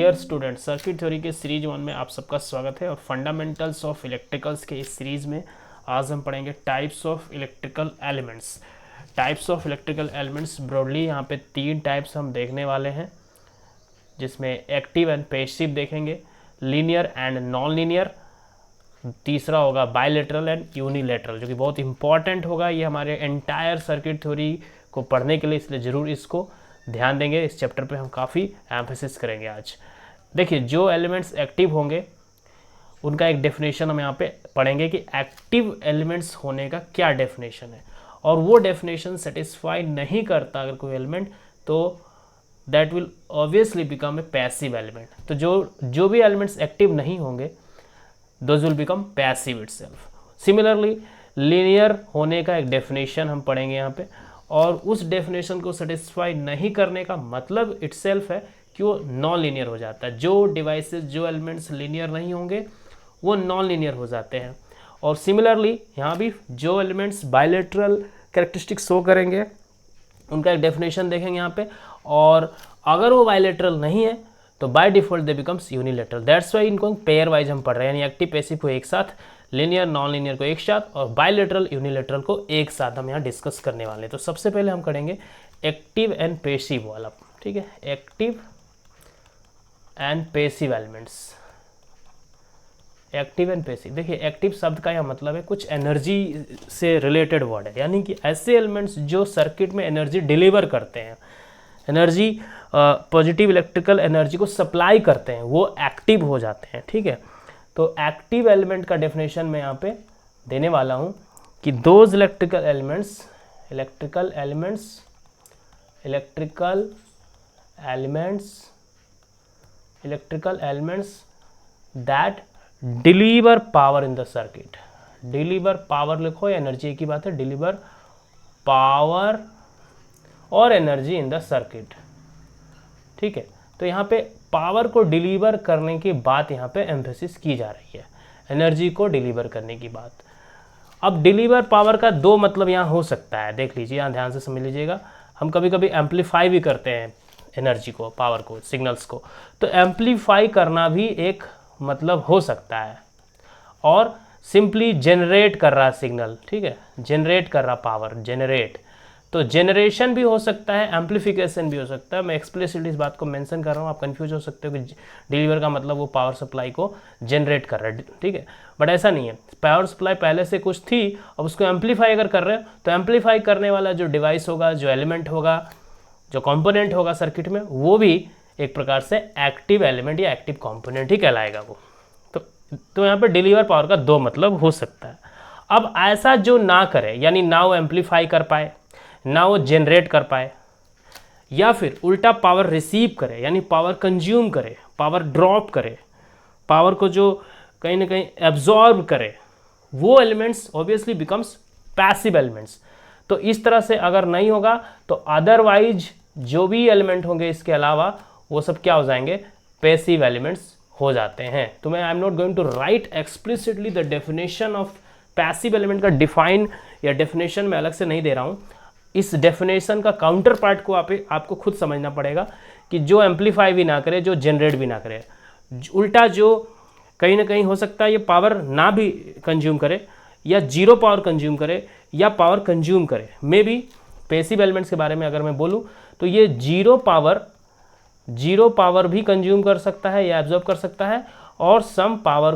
Dear student, circuit theory के series 1 में आप सबका स्वागत है। और फंडामेंटल्स ऑफ इलेक्ट्रिकल्स के इस सीरीज में आज हम पढ़ेंगे types of electrical elements. Types of electrical elements broadly यहाँ पे 3 टाइप्स हम देखने वाले हैं, जिसमें एक्टिव एंड पैसिव देखेंगे, लीनियर एंड नॉन लीनियर, तीसरा होगा बायलेटरल एंड यूनिलेटरल, जो कि बहुत इंपॉर्टेंट होगा ये हमारे एंटायर सर्किट थ्योरी को पढ़ने के लिए, इसलिए ज़रूर इसको ध्यान देंगे। इस चैप्टर पे हम काफ़ी एम्फेसिस करेंगे आज। देखिए, जो एलिमेंट्स एक्टिव होंगे उनका एक डेफिनेशन हम यहाँ पे पढ़ेंगे कि एक्टिव एलिमेंट्स होने का क्या डेफिनेशन है, और वो डेफिनेशन सेटिस्फाई नहीं करता अगर कोई एलिमेंट, तो that will obviously become a passive element. तो जो भी एलिमेंट्स एक्टिव नहीं होंगे those will become passive itself. Similarly linear होने का एक डेफिनेशन हम पढ़ेंगे यहाँ पे, और उस डेफिनेशन को सेटिस्फाई नहीं करने का मतलब इटसेल्फ है कि वो नॉन लीनियर हो जाता है। जो डिवाइसेस, जो एलिमेंट्स लीनियर नहीं होंगे वो नॉन लीनियर हो जाते हैं। और सिमिलरली यहाँ भी जो एलिमेंट्स बायलेटरल कैरेक्टरिस्टिक्स शो करेंगे उनका एक डेफिनेशन देखेंगे यहाँ पे, और अगर वो बायलेटरल नहीं है तो by default they becomes unilateral. That's why इनको पेयर वाइज हम पढ़ रहे हैं, यानी एक्टिव पैसिव को एक साथ, लीनियर नॉन लीनियर को एक साथ, और बायलेटरल यूनिलेटरल को एक साथ हम यहाँ डिस्कस करने वाले हैं। तो सबसे पहले हम करेंगे एक्टिव एंड पैसिव वाला, ठीक है, active and passive elements. Active and passive, देखिए एक्टिव शब्द का यह मतलब है कुछ एनर्जी से रिलेटेड वर्ड है, यानी कि ऐसे एलिमेंट्स जो सर्किट में एनर्जी डिलीवर करते हैं, एनर्जी पॉजिटिव इलेक्ट्रिकल एनर्जी को सप्लाई करते हैं, वो एक्टिव हो जाते हैं, ठीक है। तो एक्टिव एलिमेंट का डेफिनेशन मैं यहाँ पे देने वाला हूँ कि those electrical elements that deliver power in the circuit. Deliver power लिखो, एनर्जी एक ही बात है, डिलीवर पावर और एनर्जी इन द सर्किट, ठीक है। तो यहाँ पे पावर को डिलीवर करने की बात यहाँ पे एम्फेसिस की जा रही है, एनर्जी को डिलीवर करने की बात। अब डिलीवर पावर का 2 मतलब यहाँ हो सकता है, देख लीजिए, यहाँ ध्यान से समझ लीजिएगा। हम कभी कभी एम्पलीफाई भी करते हैं एनर्जी को, पावर को, सिग्नल्स को, तो एम्पलीफाई करना भी एक मतलब हो सकता है। और सिंपली जनरेट कर रहा सिग्नल, ठीक है, जनरेट कर रहा पावर, जनरेट, तो जनरेशन भी हो सकता है, एम्पलीफिकेशन भी हो सकता है। मैं एक्सप्लिसिटली इस बात को मेंशन कर रहा हूँ, आप कंफ्यूज हो सकते हो कि डिलीवर का मतलब वो पावर सप्लाई को जनरेट कर रहा है, ठीक है, बट ऐसा नहीं है। पावर सप्लाई पहले से कुछ थी, अब उसको एम्पलीफाई अगर कर रहे हो तो एम्पलीफाई करने वाला जो डिवाइस होगा, जो एलिमेंट होगा, जो कॉम्पोनेंट होगा सर्किट में, वो भी एक प्रकार से एक्टिव एलिमेंट या एक्टिव कॉम्पोनेंट ही कहलाएगा वो। तो यहाँ पर डिलीवर पावर का 2 मतलब हो सकता है। अब ऐसा जो ना करे, यानी ना वो एम्पलीफाई कर पाए, ना वो जनरेट कर पाए, या फिर उल्टा पावर रिसीव करे, यानी पावर कंज्यूम करे, पावर ड्रॉप करे, पावर को जो कहीं ना कहीं एब्जॉर्ब करे, वो elements obviously becomes passive elements. तो इस तरह से अगर नहीं होगा तो अदरवाइज जो भी एलिमेंट होंगे इसके अलावा वो सब क्या हो जाएंगे, पैसिव एलिमेंट्स हो जाते हैं। तो मैं I am not going to write explicitly the definition of passive element का डिफाइन या डेफिनेशन मैं अलग से नहीं दे रहा हूँ। इस डेफिनेशन का काउंटर पार्ट को आपको खुद समझना पड़ेगा कि जो एम्पलीफाई भी ना करे, जो जनरेट भी ना करे, उल्टा जो कहीं ना कहीं हो सकता है ये पावर ना भी कंज्यूम करे, या जीरो पावर कंज्यूम करे, या पावर कंज्यूम करे। मे बी पैसिव एलिमेंट्स के बारे में अगर मैं बोलूँ तो ये जीरो पावर भी कंज्यूम कर सकता है या एब्जॉर्ब कर सकता है, और सम पावर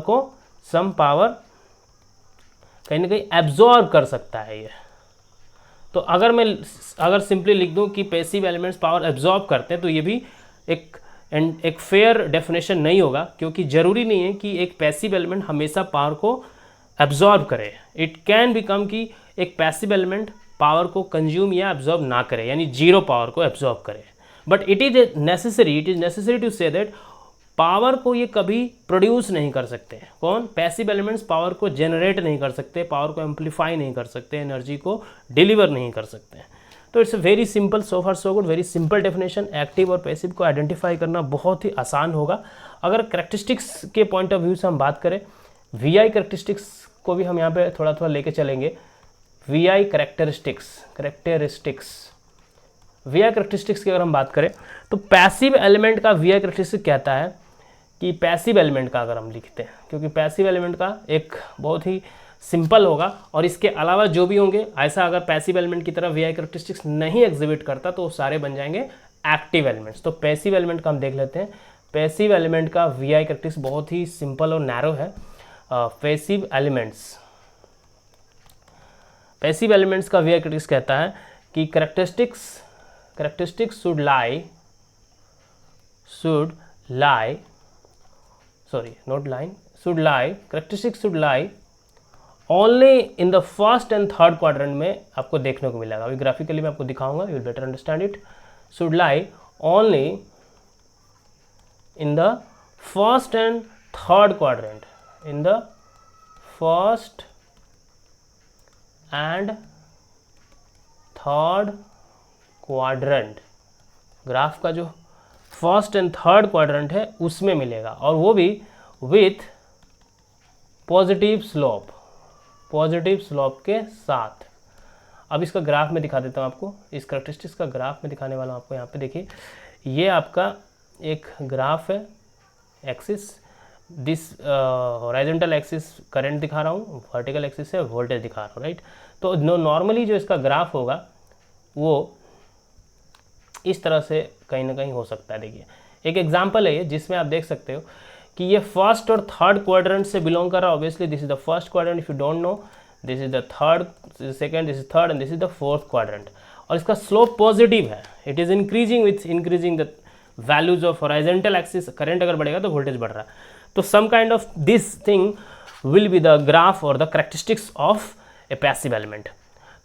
कहीं ना कहीं एब्जॉर्ब कर सकता है ये। तो अगर सिंपली लिख दूं कि पैसिव एलिमेंट्स पावर एब्जॉर्ब करते हैं, तो ये भी एक फेयर डेफिनेशन नहीं होगा, क्योंकि ज़रूरी नहीं है कि एक पैसिव एलिमेंट हमेशा पावर को एब्जॉर्ब करे। इट कैन बिकम कि एक पैसिव एलिमेंट पावर को कंज्यूम या एब्जॉर्ब ना करे, यानी जीरो पावर को एब्जॉर्ब करे। But it is necessary to say that power को ये कभी प्रोड्यूस नहीं कर सकते। कौन? पैसिव एलिमेंट्स पावर को जनरेट नहीं कर सकते, पावर को एम्पलीफाई नहीं कर सकते, एनर्जी को डिलीवर नहीं कर सकते। तो it's a very simple, so far so good, very simple definition. Active और पैसिव को आइडेंटिफाई करना बहुत ही आसान होगा। अगर करेक्टरिस्टिक्स के पॉइंट ऑफ व्यू से हम बात करें, वीआई करेक्टरिस्टिक्स को भी हम यहाँ पे थोड़ा थोड़ा लेके चलेंगे। VI characteristics V I characteristics की अगर हम बात करें तो पैसिव एलिमेंट का वी आई करेक्टरिस्टिक कहता है कि पैसिव एलिमेंट का अगर हम लिखते हैं, क्योंकि पैसिव एलिमेंट का एक बहुत ही सिंपल होगा और इसके अलावा जो भी होंगे ऐसा, अगर पैसिव एलिमेंट की तरह वी आई करेक्टरिस्टिक्स नहीं एग्जिबिट करता तो वो सारे बन जाएंगे एक्टिव एलिमेंट्स। तो पैसिव एलिमेंट का हम देख लेते हैं। पैसिव एलिमेंट का वी आई करेक्टरिस्टिक्स बहुत ही सिंपल और नैरो है। पैसिव एलिमेंट्स का वी आई करेक्टरिस्टिक्स कहता है कि characteristics should lie only in the first and third quadrant में आपको देखने को मिलेगा। अभी ग्राफिकली मैं आपको दिखाऊंगा, you will better understand it. Should lie only in the first and third quadrant, in the first and third quadrant. Graph का जो फर्स्ट एंड थर्ड क्वाड्रेंट है उसमें मिलेगा, और वो भी विथ पॉजिटिव स्लोप के साथ। अब इसका ग्राफ में दिखा देता हूँ आपको, इस करेक्टरिस्टिक्स का ग्राफ में दिखाने वाला हूँ आपको। यहाँ पे देखिए, ये आपका एक ग्राफ है, axis, this horizontal axis current दिखा रहा हूँ, वर्टिकल एक्सिस है वोल्टेज दिखा रहा हूँ, राइट। तो नॉर्मली जो इसका ग्राफ होगा वो इस तरह से कहीं ना कहीं हो सकता है। देखिए एक एग्जांपल है ये, जिसमें आप देख सकते हो कि ये फर्स्ट और थर्ड क्वाड्रेंट से बिलोंग कर रहा है। Obviously this is the first quadrant, if you don't know this is the third, second, this is third and this is the fourth quadrant. और इसका स्लोप पॉजिटिव है, it is increasing with increasing the values of horizontal axis. Current अगर बढ़ेगा तो voltage बढ़ रहा है। तो some kind of this thing will be the graph और the characteristics of a passive element.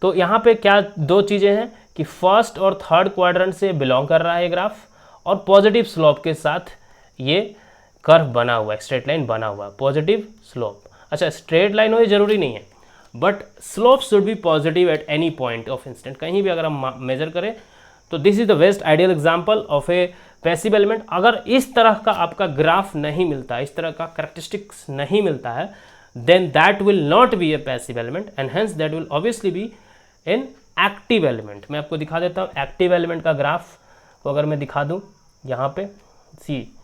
तो यहाँ पे क्या दो चीज़ें हैं कि फर्स्ट और थर्ड क्वाड्रेंट से बिलोंग कर रहा है ग्राफ, और पॉजिटिव स्लोप के साथ ये कर्व बना हुआ है, स्ट्रेट लाइन बना हुआ है, पॉजिटिव स्लोप। अच्छा, स्ट्रेट लाइन हो ये जरूरी नहीं है, but slope should be positive at any point of instant. कहीं भी अगर हम मेजर करें तो this is the best ideal example of a passive element. अगर इस तरह का आपका ग्राफ नहीं मिलता, इस तरह का करेक्टरिस्टिक्स नहीं मिलता है, then that will not be a passive element and hence that will obviously be an active element। मैं आपको दिखा देता हूँ एक्टिव एलिमेंट का ग्राफ को। अगर मैं दिखा दूँ यहाँ पे, सी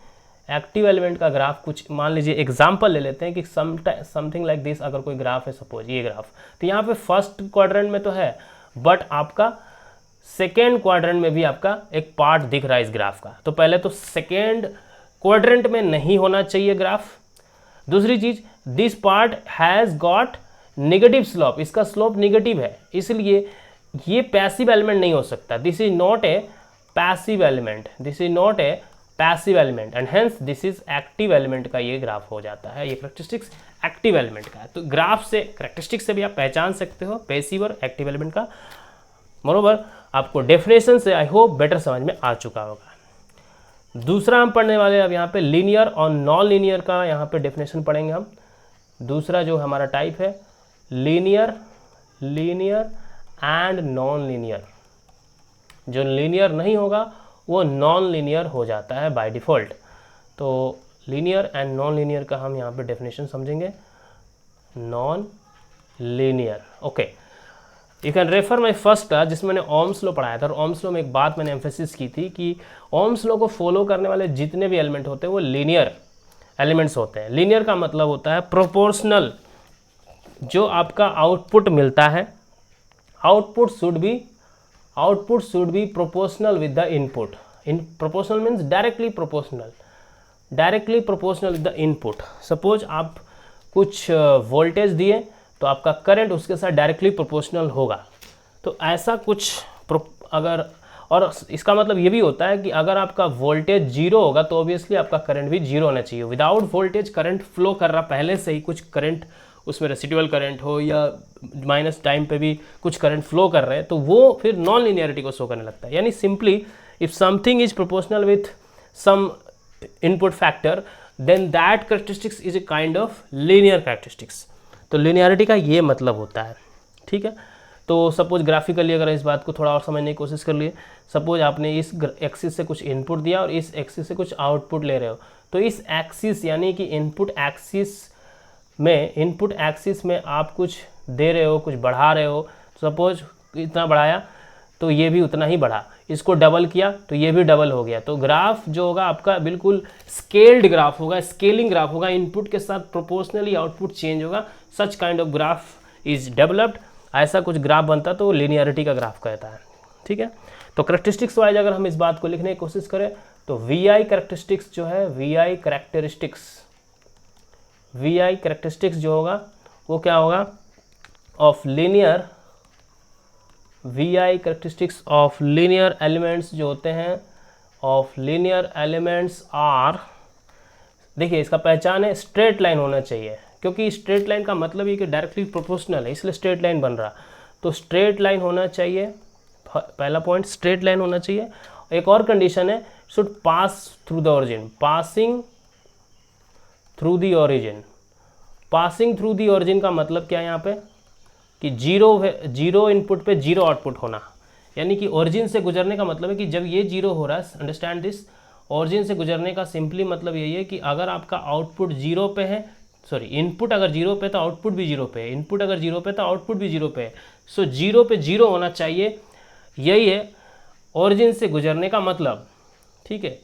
एक्टिव एलिमेंट का ग्राफ कुछ मान लीजिए एग्जांपल ले लेते हैं कि समथिंग लाइक दिस। अगर कोई ग्राफ है, सपोज ये ग्राफ, तो यहाँ पे फर्स्ट क्वाड्रेंट में तो है, बट आपका सेकेंड क्वाड्रेंट में भी आपका एक पार्ट दिख रहा है इस ग्राफ का। तो पहले तो सेकेंड क्वाड्रेंट में नहीं होना चाहिए ग्राफ। दूसरी चीज, this part has got negative slope, इसका स्लोप नेगेटिव है, इसलिए ये पैसिव एलिमेंट नहीं हो सकता। This is not a passive element, this is not a passive element and hence this is active element का ये ग्राफ हो जाता है। ये करेक्टरिस्टिक्स एक्टिव एलिमेंट का है। तो ग्राफ से, करेक्टरिस्टिक्स से भी आप पहचान सकते हो पैसिव और एक्टिव एलिमेंट का। मोरोवर आपको डेफिनेशन से आई होप बेटर समझ में आ चुका होगा। दूसरा हम पढ़ने वाले अब यहाँ पे लीनियर और नॉन लीनियर का यहाँ पे डेफिनेशन पढ़ेंगे हम। दूसरा जो हमारा टाइप है लीनियर एंड नॉन लीनियर। जो लीनियर नहीं होगा वो नॉन लीनियर हो जाता है बाय डिफ़ॉल्ट। तो लीनियर एंड नॉन लीनियर का हम यहाँ पे डेफिनेशन समझेंगे। Non linear, okay, you can refer my first class जिसमें मैंने ओम्स लॉ पढ़ाया था। और ओम्स लॉ में एक बात मैंने एम्फेसिस की थी कि ओम्स लॉ को फॉलो करने वाले जितने भी एलिमेंट होते हैं वो लीनियर एलिमेंट्स होते हैं। लीनियर का मतलब होता है प्रोपोर्शनल। जो आपका आउटपुट मिलता है, output should be proportional with the input. In proportional means directly proportional with the input. Suppose आप कुछ वोल्टेज दिए तो आपका करंट उसके साथ डायरेक्टली प्रोपोर्शनल होगा। तो ऐसा कुछ अगर, और इसका मतलब ये भी होता है कि अगर आपका वोल्टेज जीरो होगा तो ऑब्वियसली आपका करंट भी जीरो होना चाहिए। विदाउट वोल्टेज करंट फ्लो कर रहा पहले से ही, कुछ करंट उसमें रेसिडुअल करंट हो या माइनस टाइम पे भी कुछ करंट फ्लो कर रहे हैं, तो वो फिर नॉन लीनियरिटी को शो करने लगता है। यानी simply if something is proportional with some input factor then that characteristics is a kind of linear characteristics. तो लीनियरिटी का ये मतलब होता है, ठीक है। तो सपोज ग्राफिकली अगर इस बात को थोड़ा और समझने की कोशिश कर लिए, सपोज आपने इस एक्सिस से कुछ इनपुट दिया और इस एक्सिस से कुछ आउटपुट ले रहे हो, तो इस एक्सिस यानी कि इनपुट एक्सिस में आप कुछ दे रहे हो, कुछ बढ़ा रहे हो। सपोज इतना बढ़ाया तो ये भी उतना ही बढ़ा, इसको डबल किया तो ये भी डबल हो गया। तो ग्राफ जो होगा आपका बिल्कुल स्केल्ड ग्राफ होगा, स्केलिंग ग्राफ होगा, इनपुट के साथ प्रोपोर्शनली आउटपुट चेंज होगा। Such kind of graph is developed. ऐसा कुछ ग्राफ बनता तो लिनियरिटी का ग्राफ कहता है, ठीक है। तो करेक्टरिस्टिक्स वाइज अगर हम इस बात को लिखने की कोशिश करें तो वी आई करेक्टरिस्टिक्स जो है, वी आई करेक्टरिस्टिक्स जो होगा वो क्या होगा, of linear, V I characteristics of linear elements जो होते हैं, ऑफ लीनियर एलिमेंट्स आर, देखिए इसका पहचान है स्ट्रेट लाइन होना चाहिए, क्योंकि स्ट्रेट लाइन का मतलब ये कि डायरेक्टली प्रोपोर्शनल है, इसलिए स्ट्रेट लाइन बन रहा। तो स्ट्रेट लाइन होना चाहिए, पहला पॉइंट स्ट्रेट लाइन होना चाहिए। एक और कंडीशन है, should pass through the origin, passing through the origin. Passing through the origin का मतलब क्या है यहाँ पे कि जीरो इनपुट पे जीरो आउटपुट होना, यानी कि ओरिजिन से गुजरने का मतलब है कि जब ये जीरो हो रहा है, अंडरस्टैंड दिस, ओरिजिन से गुजरने का सिंपली मतलब यही है कि अगर आपका आउटपुट जीरो पे है, सॉरी इनपुट अगर जीरो पे तो आउटपुट भी जीरो पे है, इनपुट अगर जीरो पे तो आउटपुट भी जीरो पे है। सो जीरो पे जीरो होना चाहिए, यही है ओरिजिन से गुजरने का मतलब, ठीक है।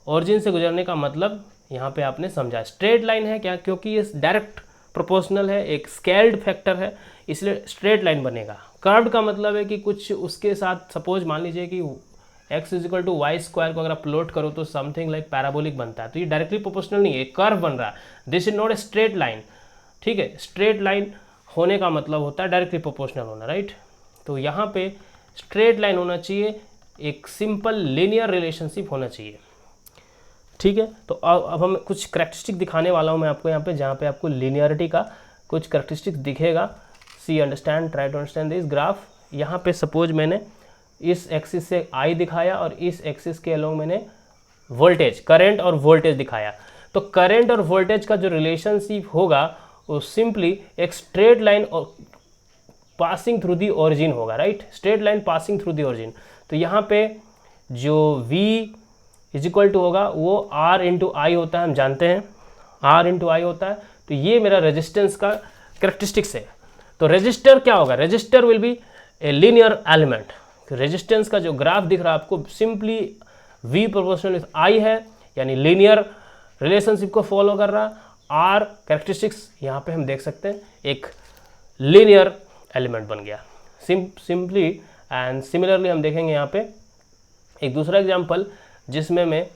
ओरिजिन से गुजरने का मतलब यहाँ पे आपने समझा। स्ट्रेट लाइन है क्या, क्योंकि ये डायरेक्ट प्रोपोर्शनल है, एक स्केल्ड फैक्टर है, इसलिए स्ट्रेट लाइन बनेगा। कर्व्ड का मतलब है कि कुछ उसके साथ, सपोज मान लीजिए कि x is equal to y square को अगर आप प्लॉट करो तो समथिंग लाइक पैराबोलिक बनता है, तो ये डायरेक्टली प्रोपोर्शनल नहीं है, कर्व बन रहा है। This is not a straight line, ठीक है। स्ट्रेट लाइन होने का मतलब होता है डायरेक्टली प्रोपोर्शनल होना, राइट। तो यहाँ पे स्ट्रेट लाइन होना चाहिए, एक सिंपल लीनियर रिलेशनशिप होना चाहिए, ठीक है। तो अब हम कुछ करेक्टरिस्टिक दिखाने वाला हूँ मैं आपको यहाँ पे, जहाँ पे आपको लीनियरिटी का कुछ करेक्टरिस्टिक दिखेगा। See understand, try to understand this graph. यहाँ पे सपोज मैंने इस एक्सिस से आई दिखाया और इस एक्सिस के अलोंग मैंने वोल्टेज, करंट और वोल्टेज दिखाया। तो करंट और वोल्टेज का जो रिलेशनशिप होगा वो सिंपली एक स्ट्रेट लाइन और पासिंग थ्रू दी ओरिजिन होगा, right. Straight line passing through the origin. तो यहाँ पे जो V इज इक्वल टू होगा वो R इंटू आई होता है, हम जानते हैं R इंटू आई होता है। तो ये मेरा रेजिस्टेंस का करेक्टरिस्टिक्स है। तो रेजिस्टर क्या होगा, resistor will be a linear element. Resistance का जो ग्राफ दिख रहा है आपको, simply V proportional with I है, यानी लीनियर रिलेशनशिप को फॉलो कर रहा। R करेक्टरिस्टिक्स यहाँ पे हम देख सकते हैं, एक लीनियर एलिमेंट बन गया सिंपली। एंड सिमिलरली हम देखेंगे यहाँ पे एक दूसरा एग्जांपल, जिसमें मैं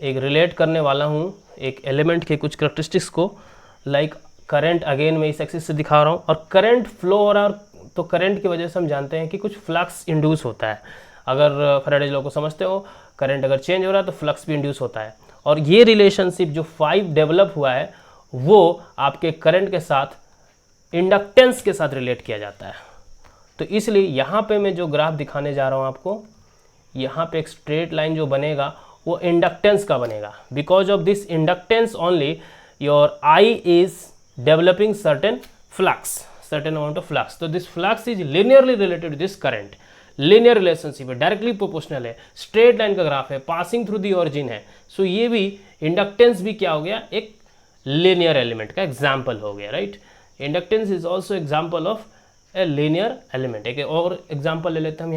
एक रिलेट करने वाला हूँ एक एलिमेंट के कुछ करेक्टरिस्टिक्स को। लाइक करंट, अगेन मैं इस एक्सिस से दिखा रहा हूँ और करंट फ्लो हो रहा है, तो करंट की वजह से हम जानते हैं कि कुछ फ्लक्स इंड्यूस होता है। अगर फैराडेज लॉ को समझते हो, करंट अगर चेंज हो रहा है तो फ्लक्स भी इंड्यूस होता है। और ये रिलेशनशिप जो 5 डेवलप हुआ है वो आपके करंट के साथ इंडक्टेंस के साथ रिलेट किया जाता है। तो इसलिए यहाँ पे मैं जो ग्राफ दिखाने जा रहा हूँ आपको, यहाँ पे एक स्ट्रेट लाइन जो बनेगा वो इंडक्टेंस का बनेगा। Because of this inductance only your I is developing certain flux, certain amount of flux. तो this flux is linearly related this current, linear relationship है, डायरेक्टली प्रोपोर्शनल है, स्ट्रेट लाइन का graph है, पासिंग थ्रू दी ओरिजिन है। So ये भी inductance भी क्या हो गया, एक लीनियर एलिमेंट का एग्जाम्पल हो गया, right. Inductance is also example of A linear element. एक और एग्जाम्पल ले लेते हैं हम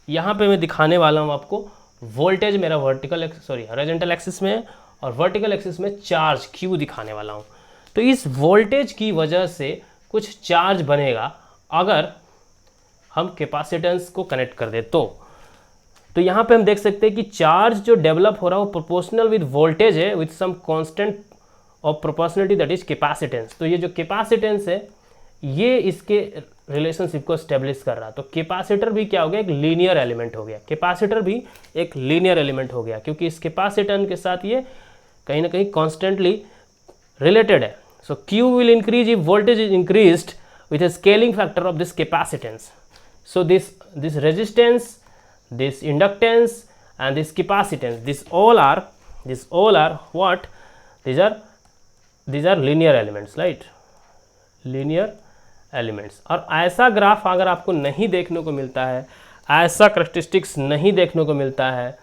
यहाँ पे मैं दिखाने वाला हूँ आपको वोल्टेज मेरा वर्टिकल, सॉरी हॉरिजॉन्टल एक्सिस में और वर्टिकल एक्सिस में चार्ज Q दिखाने वाला हूँ। तो इस वोल्टेज की वजह से कुछ चार्ज बनेगा अगर हम कैपेसिटेंस को कनेक्ट कर दे तो यहाँ पे हम देख सकते हैं कि चार्ज जो डेवलप हो रहा है वो प्रोपोर्शनल विद वोल्टेज है, with some constant of proportionality, that is capacitance. तो ये जो कैपेसिटेंस है ये इसके रिलेशनशिप को स्टेब्लिश कर रहा। तो कैपेसिटर भी क्या हो गया, एक लीनियर एलिमेंट हो गया। कैपेसिटर भी एक लीनियर एलिमेंट हो गया क्योंकि इस कैपेसिटेंस के साथ ये कहीं ना कहीं कॉन्स्टेंटली रिलेटेड है। सो Q will increase if voltage is increased with A scaling factor of this capacitance. So this resistance, this inductance and this capacitance, this all are what, these are linear elements, right, linear elements। और ऐसा graph अगर आपको नहीं देखने को मिलता है, ऐसा करेक्टरिस्टिक्स नहीं देखने को मिलता है,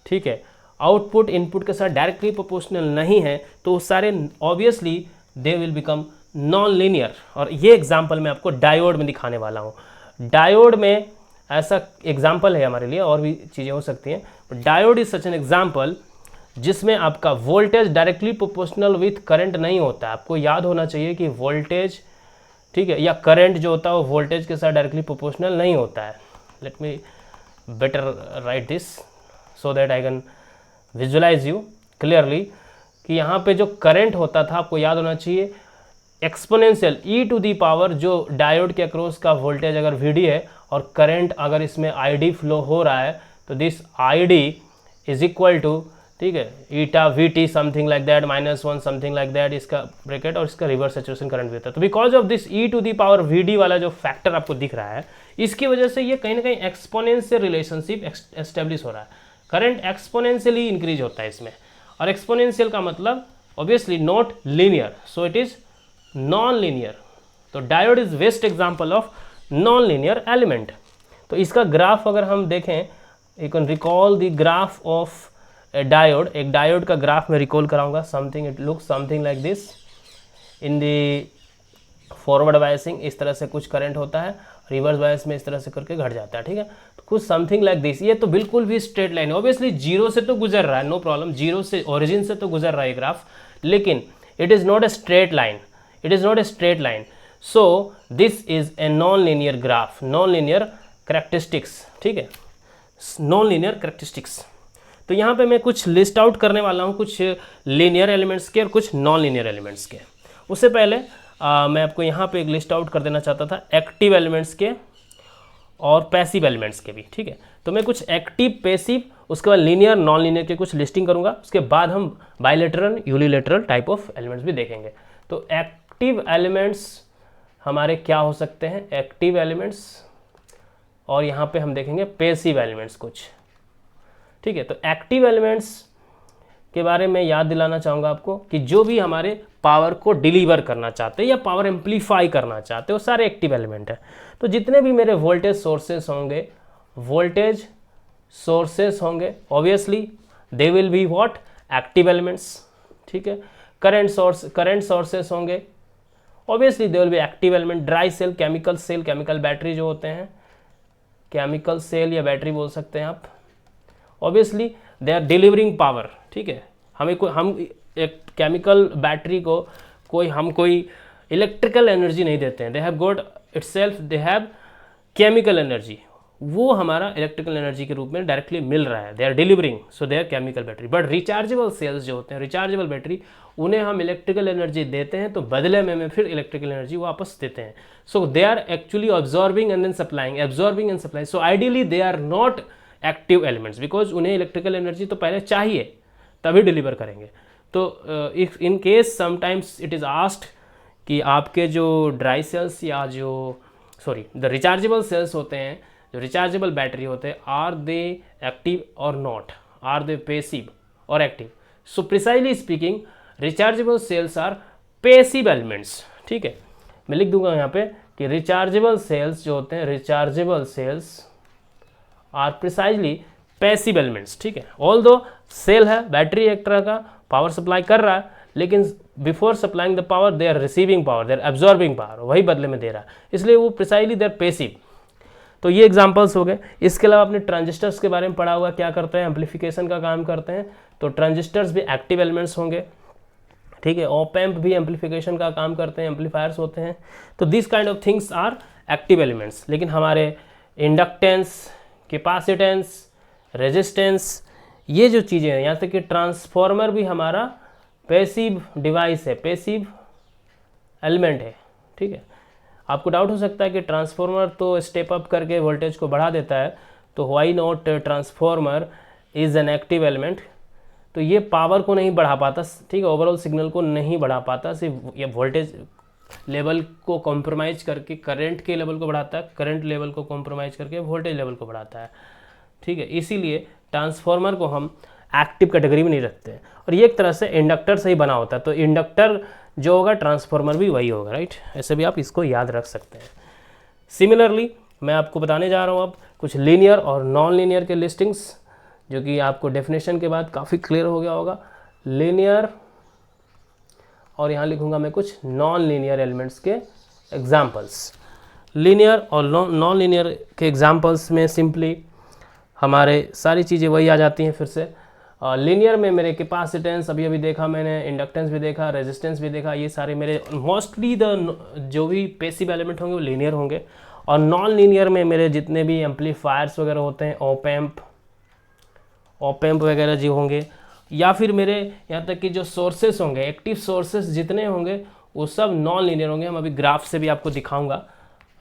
ठीक है, आउटपुट इनपुट के साथ डायरेक्टली प्रोपोर्शनल नहीं है, तो सारे obviously they will become non linear. और ये एग्जांपल मैं आपको डायोड में दिखाने वाला हूँ। डायोड में ऐसा एग्जाम्पल है हमारे लिए, और भी चीज़ें हो सकती हैं। Diode is such an example जिसमें आपका voltage directly proportional with current नहीं होता है। आपको याद होना चाहिए कि वोल्टेज, ठीक है, या करंट जो होता है वो वोल्टेज के साथ डायरेक्टली प्रोपोर्शनल नहीं होता है। Let me better write this so that I can visualise you clearly कि यहाँ पे जो करंट होता था, आपको याद होना चाहिए exponential e to the power, जो डायोड के अक्रॉस का वोल्टेज अगर वीडी है और करंट अगर इसमें आईडी फ्लो हो रहा है, तो this ID is equal to, ठीक है, eta V T something like that -1 something like that, इसका ब्रैकेट, और इसका रिवर्स सैचुरेशन करंट भी होता है। तो because of this e to the power V D वाला जो फैक्टर आपको दिख रहा है, इसकी वजह से ये कहीं ना कहीं एक्सपोनेंशियल रिलेशनशिप एस्टेब्लिश हो रहा है। करंट एक्सपोनेंशियली इंक्रीज होता है इसमें, और एक्सपोनेंशियल का मतलब obviously not linear, so it is non linear. तो diode is best example of non linear element. तो इसका ग्राफ अगर हम देखें, you can recall the graph of diode. एक डायोड का ग्राफ मैं रिकॉल कराऊंगा, something it looks something like this. In the forward biasing इस तरह से कुछ करंट होता है, रिवर्स बायस में इस तरह से करके घट जाता है, ठीक है, तो कुछ समथिंग लाइक दिस। ये तो बिल्कुल भी स्ट्रेट लाइन है, ऑब्वियसली जीरो से तो गुजर रहा है, नो प्रॉब्लम, जीरो से ओरिजिन से तो गुजर रहा है ग्राफ, लेकिन it is not a straight line, it is not a straight line. So this is a non linear graph, non linear characteristics, ठीक है, नॉन लीनियर कैरेक्टरिस्टिक्स। तो यहाँ पे मैं कुछ लिस्ट आउट करने वाला हूँ, कुछ लीनियर एलिमेंट्स के और कुछ नॉन लीनियर एलिमेंट्स के। उससे पहले मैं आपको यहाँ पे एक लिस्ट आउट कर देना चाहता था एक्टिव एलिमेंट्स के और पैसिव एलिमेंट्स के भी, ठीक है। तो मैं कुछ एक्टिव, पैसिव, उसके बाद लीनियर, नॉन लीनियर के कुछ लिस्टिंग करूँगा, उसके बाद हम bilateral, unilateral type of elements भी देखेंगे। तो एक्टिव एलिमेंट्स हमारे क्या हो सकते हैं, एक्टिव एलिमेंट्स, और यहाँ पे हम देखेंगे पैसिव एलिमेंट्स कुछ, ठीक है। तो एक्टिव एलिमेंट्स के बारे में याद दिलाना चाहूँगा आपको कि जो भी हमारे पावर को डिलीवर करना चाहते हैं या पावर एम्पलीफाई करना चाहते हैं, वो सारे एक्टिव एलिमेंट हैं। तो जितने भी मेरे वोल्टेज सोर्सेस होंगे, वोल्टेज सोर्सेस होंगे, obviously they will be what, active elements, ठीक है। करंट सोर्सेस होंगे, obviously they will be active element. Dry cell, chemical battery जो होते हैं, केमिकल सेल या बैटरी बोल सकते हैं आप, obviously they are delivering power, ठीक है। हम एक केमिकल बैटरी को कोई इलेक्ट्रिकल एनर्जी नहीं देते हैं, they have got itself, they have chemical energy, वो हमारा इलेक्ट्रिकल एनर्जी के रूप में डायरेक्टली मिल रहा है, they are delivering, so they are chemical battery. But rechargeable cells जो होते हैं, रिचार्जेबल बैटरी, उन्हें हम इलेक्ट्रिकल एनर्जी देते हैं तो बदले में फिर इलेक्ट्रिकल एनर्जी वापस देते हैं। So they are actually absorbing and then supplying, absorbing and supplying. So ideally they are not active elements, because उन्हें इलेक्ट्रिकल एनर्जी तो पहले चाहिए तभी डिलीवर करेंगे। तो if in case sometimes it is asked कि आपके जो ड्राई सेल्स या द रिचार्जेबल सेल्स होते हैं, जो रिचार्जेबल बैटरी होते हैं, are they active or not, are they passive or active. So precisely speaking rechargeable cells are passive elements, ठीक है। मैं लिख दूंगा यहाँ पे कि रिचार्जेबल सेल्स जो होते हैं, rechargeable cells are precisely passive elements, ठीक है। ऑल दो सेल है, बैटरी एक तरह का पावर सप्लाई कर रहा है, लेकिन before supplying the power they are receiving power, they are absorbing power, वही बदले में दे रहा है, इसलिए वो प्रिसाइजली दे आर पैसिव। तो ये एग्जांपल्स हो गए। इसके अलावा आपने ट्रांजिस्टर्स के बारे में पढ़ा हुआ, क्या करते हैं, एम्पलीफिकेशन का काम करते हैं। तो ट्रांजिस्टर्स भी एक्टिव एलिमेंट्स होंगे, ठीक है। ऑप एम्प भी एम्पलीफिकेशन का काम करते हैं, एम्पलीफायर्स होते हैं। तो this kind of things are active elements. लेकिन हमारे इंडक्टेंस, कैपेसिटेंस, रेजिस्टेंस, ये जो चीज़ें हैं, यहाँ तक कि ट्रांसफॉर्मर भी हमारा पैसिव डिवाइस है, पैसिव एलिमेंट है, ठीक है। आपको डाउट हो सकता है कि ट्रांसफॉर्मर तो स्टेप अप करके वोल्टेज को बढ़ा देता है, तो why not transformer is an active element. तो ये पावर को नहीं बढ़ा पाता, ठीक है, ओवरऑल सिग्नल को नहीं बढ़ा पाता, सिर्फ ये वोल्टेज लेवल को कॉम्प्रोमाइज़ करके करंट के लेवल को बढ़ाता है, करंट लेवल को कॉम्प्रोमाइज़ करके वोल्टेज लेवल को बढ़ाता है, ठीक है। इसीलिए ट्रांसफॉर्मर को हम एक्टिव कैटेगरी में नहीं रखते हैं। और ये एक तरह से इंडक्टर से ही बना होता है, तो इंडक्टर जो होगा ट्रांसफॉर्मर भी वही होगा, राइट। ऐसे भी आप इसको याद रख सकते हैं। सिमिलरली मैं आपको बताने जा रहा हूँ अब कुछ लीनियर और नॉन लीनियर के लिस्टिंग्स, जो कि आपको डेफिनेशन के बाद काफ़ी क्लियर हो गया होगा। लीनियर, और यहाँ लिखूँगा मैं कुछ नॉन लीनियर एलिमेंट्स के एग्जाम्पल्स। लीनियर और नॉन लीनियर के एग्जांपल्स में सिंपली हमारे सारी चीज़ें वही आ जाती हैं फिर से। लीनियर में मेरे कैपेसिटेंस अभी अभी देखा मैंने, इंडक्टेंस भी देखा, रेजिस्टेंस भी देखा, ये सारे मेरे मोस्टली जो भी पैसिव एलिमेंट होंगे वो लीनियर होंगे। और नॉन लीनियर में मेरे जितने भी एम्पलीफायर्स वगैरह होते हैं, ऑप एम्प वगैरह जो होंगे, या फिर मेरे यहाँ तक कि जो सोर्सेस होंगे, एक्टिव सोर्सेस जितने होंगे वो सब नॉन लीनियर होंगे। हम अभी ग्राफ से भी आपको दिखाऊंगा।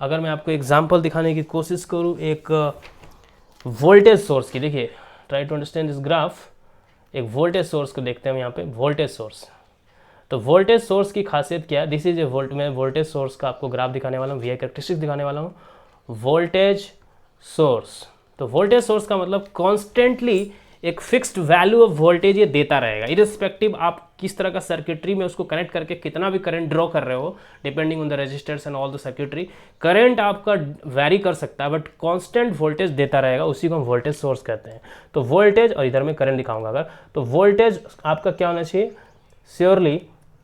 अगर मैं आपको एग्जांपल दिखाने की कोशिश करूँ एक वोल्टेज सोर्स की, देखिए try to understand this graph. एक वोल्टेज सोर्स को देखते हैं हम यहाँ पे, वोल्टेज सोर्स। तो वोल्टेज सोर्स की खासियत क्या है, दिस इज ए मैं वोल्टेज सोर्स का आपको ग्राफ दिखाने वाला हूँ, वी आई कैरेक्टरिस्टिक्स दिखाने वाला हूँ। वोल्टेज सोर्स, तो वोल्टेज सोर्स का मतलब कॉन्स्टेंटली एक फिक्स्ड वैल्यू ऑफ वोल्टेज ये देता रहेगा, इरिस्पेक्टिव आप किस तरह का सर्किटरी में उसको कनेक्ट करके कितना भी करंट ड्रॉ कर रहे हो, depending on the resistors and all the circuitry, current आपका वेरी कर सकता है बट कांस्टेंट वोल्टेज देता रहेगा, उसी को हम वोल्टेज सोर्स कहते हैं। तो वोल्टेज, और इधर मैं करंट दिखाऊंगा अगर, तो वोल्टेज आपका क्या होना चाहिए, श्योरली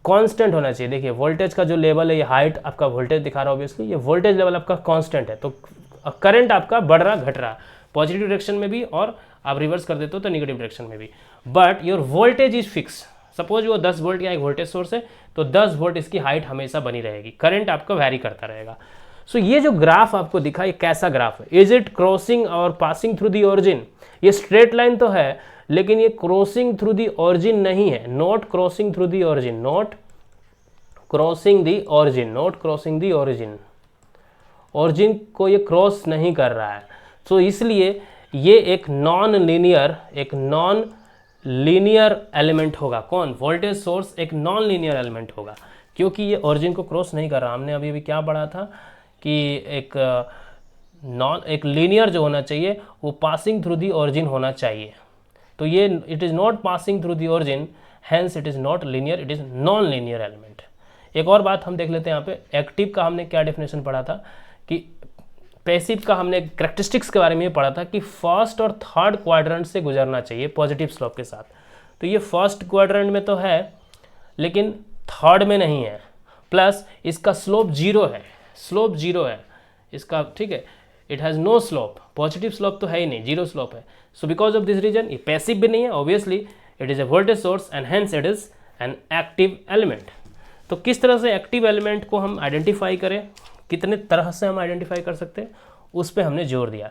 कांस्टेंट होना चाहिए। देखिए वोल्टेज का जो लेवल है, ये हाइट आपका वोल्टेज दिखा रहा है ऑब्वियसली, ये वोल्टेज लेवल आपका कांस्टेंट है, तो करंट आपका बढ़ रहा घट रहा, पॉजिटिव डायरेक्शन में भी और आप रिवर्स कर देते हो तो नेगेटिव डायरेक्शन में भी, but your voltage is fix. Suppose वो 10 वोल्ट का एक वोल्टेज सोर्स है, तो 10 वोल्ट इसकी हाइट हमेशा बनी रहेगी, करंट आपका वैरी करता रहेगा। सो ये जो ग्राफ आपको दिखा, ये कैसा ग्राफ है, इज इट क्रॉसिंग और पासिंग थ्रू दी ओरिजिन? ये स्ट्रेट लाइन तो है लेकिन ये क्रॉसिंग थ्रू दी ओरिजिन नहीं है, not crossing through the origin, not crossing the origin, not crossing the origin, origin को ये क्रॉस नहीं कर रहा है। तो इसलिए ये एक नॉन लीनियर एलिमेंट होगा। कौन? वोल्टेज सोर्स एक नॉन लीनियर एलिमेंट होगा क्योंकि ये ओरिजिन को क्रॉस नहीं कर रहा। हमने अभी अभी क्या पढ़ा था कि एक लीनियर जो होना चाहिए वो पासिंग थ्रू दी ओरिजिन होना चाहिए, तो ये it is not passing through the origin, hence it is not linear, it is non linear element. एक और बात हम देख लेते हैं यहाँ पे, एक्टिव का हमने क्या डेफिनेशन पढ़ा था कि पैसिव का हमने कैरेक्टरिस्टिक्स के बारे में पढ़ा था कि फर्स्ट और थर्ड क्वाड्रेंट से गुजरना चाहिए पॉजिटिव स्लोप के साथ। तो ये फर्स्ट क्वाड्रेंट में तो है लेकिन थर्ड में नहीं है, प्लस इसका स्लोप जीरो है, स्लोप जीरो है इसका, ठीक है, it has no slope, positive slope तो है ही नहीं, जीरो स्लोप है। So because of this reason ये पैसिव भी नहीं है, obviously it is a voltage source and hence it is an active element. तो किस तरह से एक्टिव एलिमेंट को हम आइडेंटिफाई करें, कितने तरह से हम आइडेंटिफाई कर सकते हैं, उस पर हमने जोर दिया,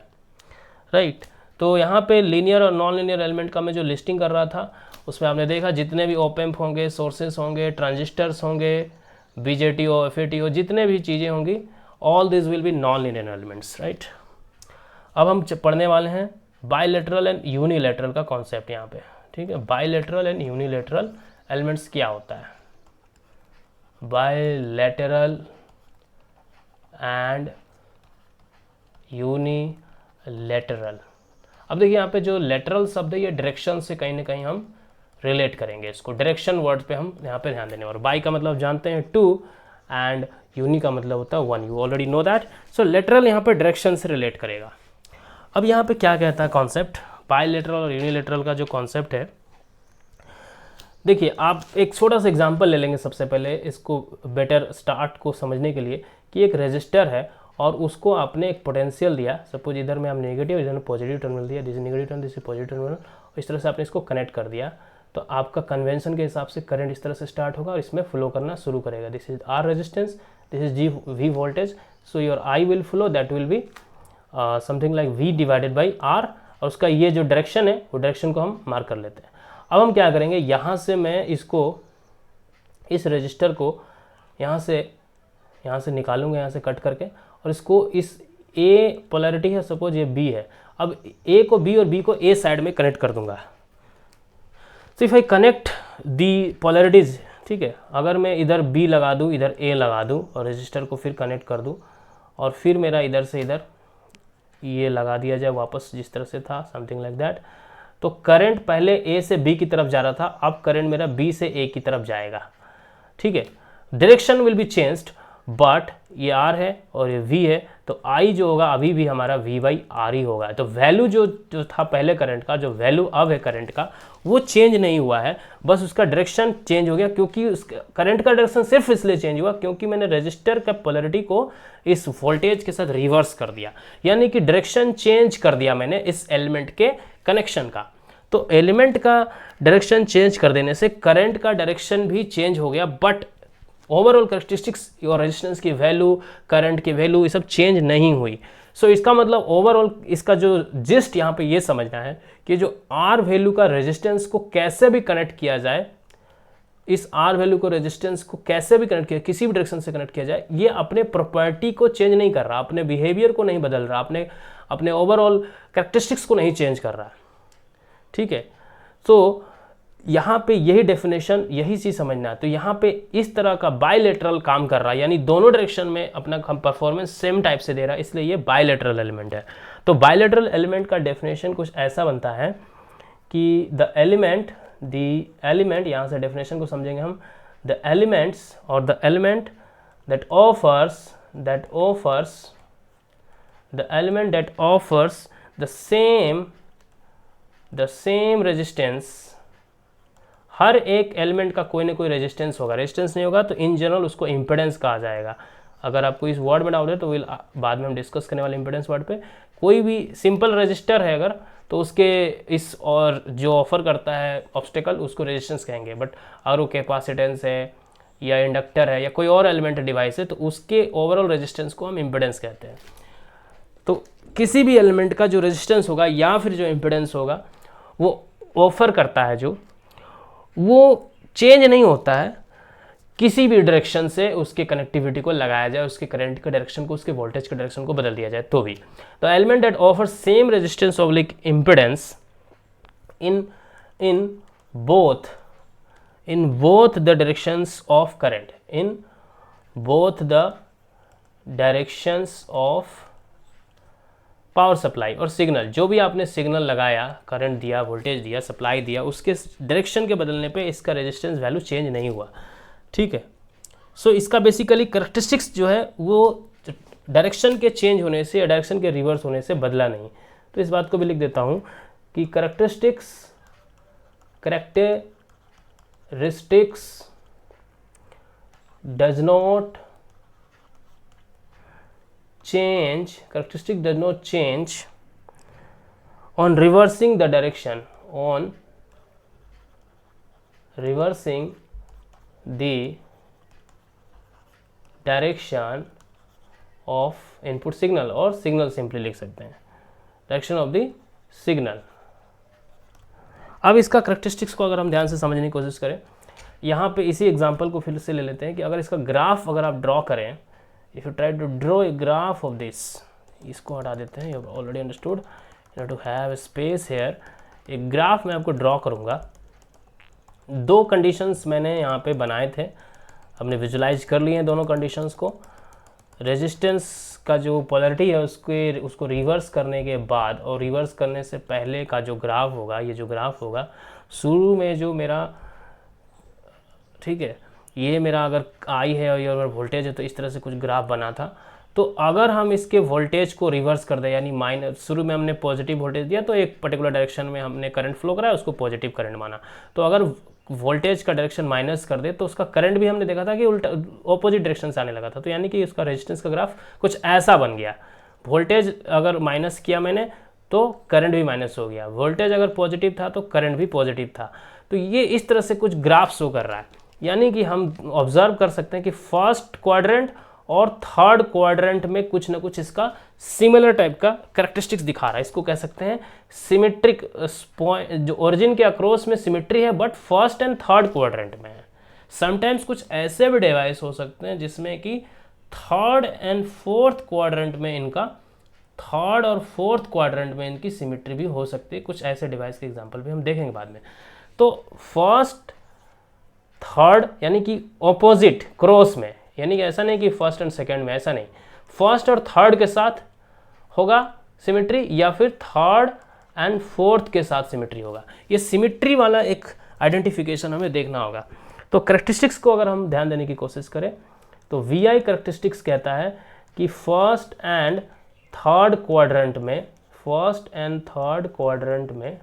राइट। तो यहाँ पे लीनियर और नॉन लीनियर एलिमेंट का मैं जो लिस्टिंग कर रहा था उसमें आपने देखा जितने भी ऑप एम्प होंगे, सोर्सेस होंगे, ट्रांजिस्टर्स होंगे, बीजेटीओ, एफएटीओ, जितने भी चीज़ें होंगी, all this will be non linear elements, right. अब हम पढ़ने वाले हैं बायलैटरल एंड यूनिलैटरल का कॉन्सेप्ट यहाँ पे, ठीक है। बायलैटरल एंड यूनिलैटरल एलिमेंट्स क्या होता है, बायलैटरल एंड यूनिलैटरल। अब देखिए यहाँ पे जो लेटरल शब्द है ये डायरेक्शन से कहीं ना कहीं हम रिलेट करेंगे इसको, डायरेक्शन वर्ड पे हम यहाँ पे ध्यान देने वाले। बाई का मतलब जानते हैं टू एंड यूनि का मतलब होता है one, you already know that. So lateral यहाँ पे डायरेक्शन से रिलेट करेगा। अब यहाँ पे क्या कहता है कॉन्सेप्ट, बायलैटरल और यूनिलैटरल का जो कॉन्सेप्ट है, देखिए आप एक छोटा सा एग्जांपल ले लेंगे सबसे पहले इसको बेटर स्टार्ट को समझने के लिए, कि एक रेजिस्टर है और उसको आपने एक पोटेंशियल दिया, सपोज इधर में आपने नेगेटिव, इधर में पॉजिटिव टर्मिनल दिया, this is negative terminal, this is positive terminal, और इस तरह से आपने इसको कनेक्ट कर दिया। तो आपका कन्वेंशन के हिसाब से करंट इस तरह से स्टार्ट होगा और इसमें फ्लो करना शुरू करेगा। This is R resistance, this is G V voltage, so your I will flow, that will be something like V divided by R, और उसका ये जो डायरेक्शन है वो डायरेक्शन को हम मार्क कर लेते हैं। अब हम क्या करेंगे, यहाँ से मैं इसको, इस रजिस्टर को यहाँ से निकालूंगा, यहाँ से कट करके, और इसको इस ए पोलैरिटी है, सपोज ये बी है, अब ए को बी और बी को ए साइड में कनेक्ट कर दूंगा। So if I connect the polarities, ठीक है, अगर मैं इधर बी लगा दूँ, इधर ए लगा दूँ और रजिस्टर को फिर कनेक्ट कर दूँ, और फिर मेरा इधर से इधर ये लगा दिया जाए वापस जिस तरह से था, समथिंग लाइक दैट, तो करंट पहले ए से बी की तरफ जा रहा था, अब करंट मेरा बी से ए की तरफ जाएगा, ठीक है। Direction will be changed, but ये R है और ये V है, तो I जो होगा अभी भी हमारा V/R ही होगा। तो वैल्यू जो था पहले करंट का, जो वैल्यू अब है करंट का, वो चेंज नहीं हुआ है, बस उसका डायरेक्शन चेंज हो गया। क्योंकि उस करंट का डायरेक्शन सिर्फ इसलिए चेंज हुआ क्योंकि मैंने रजिस्टर का पोलैरिटी को इस वोल्टेज के साथ रिवर्स कर दिया, यानी कि डायरेक्शन चेंज कर दिया मैंने इस एलिमेंट के कनेक्शन का। तो एलिमेंट का डायरेक्शन चेंज कर देने से करंट का डायरेक्शन भी चेंज हो गया, बट ओवरऑल कैरेक्टरिस्टिक्स और रेजिस्टेंस की वैल्यू, करंट की वैल्यू, ये सब चेंज नहीं हुई। सो इसका मतलब ओवरऑल इसका जो जिस्ट यहाँ पे ये समझना है कि जो R वैल्यू का रेजिस्टेंस को कैसे भी कनेक्ट किया जाए, इस R वैल्यू को रेजिस्टेंस को कैसे भी कनेक्ट किया, किसी भी डायरेक्शन से कनेक्ट किया जाए, ये अपने प्रॉपर्टी को चेंज नहीं कर रहा, अपने बिहेवियर को नहीं बदल रहा, अपने ओवरऑल कैरेक्टरिस्टिक्स को नहीं चेंज कर रहा है। ठीक है, तो यहाँ पे यही डेफिनेशन, यही चीज़ समझना है। तो यहाँ पे इस तरह का बायलेटरल काम कर रहा है, यानी दोनों डायरेक्शन में अपना परफॉर्मेंस सेम टाइप से दे रहा है, इसलिए ये बायलेटरल एलिमेंट है। तो बायलेटरल एलिमेंट का डेफिनेशन कुछ ऐसा बनता है कि द एलिमेंट यहाँ से डेफिनेशन को समझेंगे हम, द एलिमेंट्स और the element that offers the same resistance, हर एक एलिमेंट का कोई ना कोई रेजिस्टेंस होगा, रेजिस्टेंस नहीं होगा तो इन जनरल उसको इम्पिडेंस कहा जाएगा। अगर आपको इस वर्ड में डाउट है तो बाद में हम डिस्कस करने वाले इम्पिडेंस वर्ड पे। कोई भी सिंपल रजिस्टर है अगर, तो उसके इस और जो ऑफर करता है ऑब्स्टेकल, उसको रेजिस्टेंस कहेंगे। बट अगर वो कैपेसिटेंस है या इंडक्टर है या कोई और एलिमेंट डिवाइस है, तो उसके ओवरऑल रेजिस्टेंस को हम इम्पिडेंस कहते हैं। तो किसी भी एलिमेंट का जो रेजिस्टेंस होगा या फिर जो इम्पिडेंस होगा, वो ऑफर करता है, जो वो चेंज नहीं होता है किसी भी डायरेक्शन से उसके कनेक्टिविटी को लगाया जाए, उसके करंट के डायरेक्शन को, उसके वोल्टेज के डायरेक्शन को बदल दिया जाए तो भी। तो element that offer same resistance oblique impedance in both the directions of current, in both the directions of power supply और सिग्नल, जो भी आपने सिग्नल लगाया, करंट दिया, वोल्टेज दिया, सप्लाई दिया, उसके डायरेक्शन के बदलने पे इसका रेजिस्टेंस वैल्यू चेंज नहीं हुआ। ठीक है, सो इसका बेसिकली कैरेक्टरिस्टिक्स जो है वो डायरेक्शन के चेंज होने से या डायरेक्शन के रिवर्स होने से बदला नहीं। तो इस बात को भी लिख देता हूँ कि characteristics does not change on reversing the direction, on reversing the direction of input signal, और सिग्नल सिंपली लिख सकते हैं, डायरेक्शन ऑफ द सिग्नल। अब इसका कैरेक्टरिस्टिक्स को अगर हम ध्यान से समझने की कोशिश करें, यहाँ पे इसी एग्जांपल को फिर से ले लेते हैं कि अगर इसका ग्राफ अगर आप ड्रॉ करें, if you try to draw a graph of this, इसको हटा देते हैं, you have already understood, you have to have space here. एक ग्राफ मैं आपको ड्रॉ करूँगा, दो कंडीशंस मैंने यहाँ पे बनाए थे, हमने विजुलाइज कर लिए हैं दोनों कंडीशंस को। रेजिस्टेंस का जो पोलैरिटी है उसको रिवर्स करने के बाद और रिवर्स करने से पहले का जो ग्राफ होगा, ये जो ग्राफ होगा, शुरू में जो मेरा, ठीक है, ये मेरा अगर आई है और ये अगर वोल्टेज है तो इस तरह से कुछ ग्राफ बना था। तो अगर हम इसके वोल्टेज को रिवर्स कर दें, यानी माइनस, शुरू में हमने पॉजिटिव वोल्टेज दिया तो एक पर्टिकुलर डायरेक्शन में हमने करंट फ्लो कराया, उसको पॉजिटिव करंट माना। तो अगर वोल्टेज का डायरेक्शन माइनस कर दे तो उसका करंट भी हमने देखा था कि उल्टा ऑपोजिट डायरेक्शन से आने लगा था। तो यानी कि उसका रेजिस्टेंस का ग्राफ कुछ ऐसा बन गया। वोल्टेज अगर माइनस किया मैंने तो करंट भी माइनस हो गया, वोल्टेज अगर पॉजिटिव था तो करंट भी पॉजिटिव था। तो ये इस तरह से कुछ ग्राफ शो कर रहा है, यानी कि हम ऑब्जर्व कर सकते हैं कि फर्स्ट क्वाड्रेंट और थर्ड क्वाड्रेंट में कुछ ना कुछ इसका सिमिलर टाइप का कैरेक्टरिस्टिक्स दिखा रहा है। इसको कह सकते हैं सिमेट्रिक पॉइंट, जो ओरिजिन के अक्रॉस में सिमेट्री है but first and third quadrant में है। समटाइम्स कुछ ऐसे भी डिवाइस हो सकते हैं जिसमें कि थर्ड एंड फोर्थ क्वाड्रेंट में इनका, थर्ड और फोर्थ क्वाड्रेंट में इनकी सिमेट्री भी हो सकती है। कुछ ऐसे डिवाइस के एग्जांपल भी हम देखेंगे बाद में। तो फर्स्ट थर्ड यानी कि ऑपोजिट क्रॉस में, यानी कि ऐसा नहीं कि फर्स्ट एंड सेकंड में, ऐसा नहीं, फर्स्ट और थर्ड के साथ होगा सिमेट्री या फिर थर्ड एंड फोर्थ के साथ सिमेट्री होगा। ये सिमेट्री वाला एक आइडेंटिफिकेशन हमें देखना होगा। तो कैरेक्टरिस्टिक्स को अगर हम ध्यान देने की कोशिश करें तो VI करेक्टरिस्टिक्स कहता है कि फर्स्ट एंड थर्ड क्वाड्रेंट में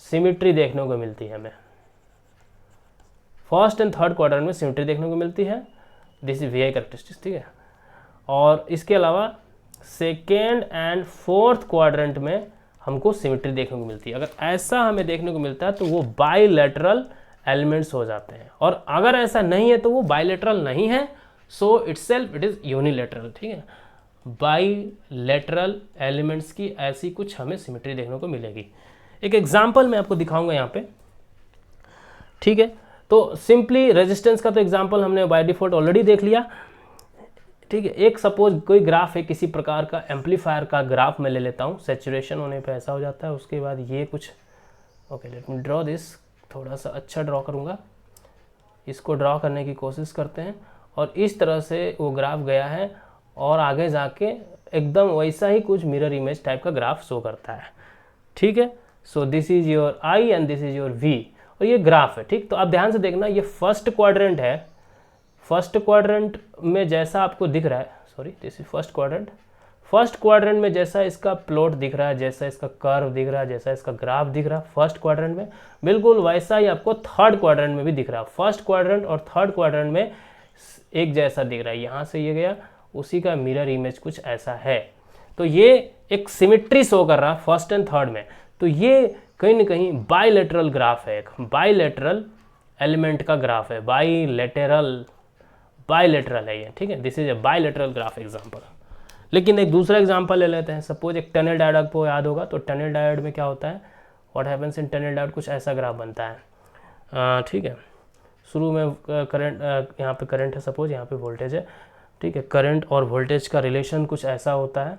सिमिट्री देखने को मिलती है हमें, फर्स्ट एंड थर्ड क्वाड्रेंट में सिमिट्री देखने को मिलती है, दिस इज VI करेक्टरिस्टिक्स, ठीक है। और इसके अलावा सेकेंड एंड फोर्थ क्वाड्रेंट में हमको सिमिट्री देखने को मिलती है। अगर ऐसा हमें देखने को मिलता है तो वो बाइलेटरल एलिमेंट्स हो जाते हैं, और अगर ऐसा नहीं है तो वो बाइलेटरल नहीं है, सो इटसेल्फ इट इज यूनिलेटरल, ठीक है। बाइलेटरल एलिमेंट्स की ऐसी कुछ हमें सिमिट्री देखने को मिलेगी। एक एग्जांपल मैं आपको दिखाऊंगा यहाँ पे, ठीक है। तो सिंपली रेजिस्टेंस का तो एग्जांपल हमने बाय डिफॉल्ट ऑलरेडी देख लिया, ठीक है। एक सपोज कोई ग्राफ है, किसी प्रकार का एम्पलीफायर का ग्राफ मैं ले लेता हूँ, सैचुरेशन होने पे ऐसा हो जाता है। उसके बाद ये कुछ, okay let me draw this, थोड़ा सा अच्छा ड्रॉ करूँगा, इसको ड्रॉ करने की कोशिश करते हैं। और इस तरह से वो ग्राफ गया है और आगे जाके एकदम वैसा ही कुछ मिरर इमेज टाइप का ग्राफ शो करता है, ठीक है। So this is your I and this is your V, और ये ग्राफ है, ठीक। तो आप ध्यान से देखना, ये फर्स्ट क्वाड्रेंट है, फर्स्ट क्वाड्रेंट में जैसा आपको दिख रहा है, sorry this is first quadrant में जैसा इसका प्लॉट दिख रहा है, जैसा इसका कर्व दिख रहा है, जैसा इसका ग्राफ दिख रहा है फर्स्ट क्वाड्रेंट में, बिल्कुल वैसा ही आपको थर्ड क्वाड्रेंट में भी दिख रहा है। फर्स्ट क्वाड्रेंट और थर्ड क्वाड्रेंट में एक जैसा दिख रहा है, यहाँ से ये गया, उसी का मिरर इमेज कुछ ऐसा है। तो ये एक सिमिट्री शो कर रहा है फर्स्ट एंड थर्ड में। तो ये कहीं ना कहीं बाइलेटरल ग्राफ है, एक बाइलेटरल एलिमेंट का ग्राफ है, बाइलेटरल है ये, ठीक है। This is a bilateral graph example. लेकिन एक दूसरा एग्जांपल ले लेते हैं। सपोज एक टनल डायोड आपको याद होगा, तो टनल डायोड में क्या होता है, what happens in tunnel diode, कुछ ऐसा ग्राफ बनता है, ठीक है। शुरू में करंट, यहाँ पे करंट है, सपोज यहाँ पे वोल्टेज है, ठीक है। करंट और वोल्टेज का रिलेशन कुछ ऐसा होता है,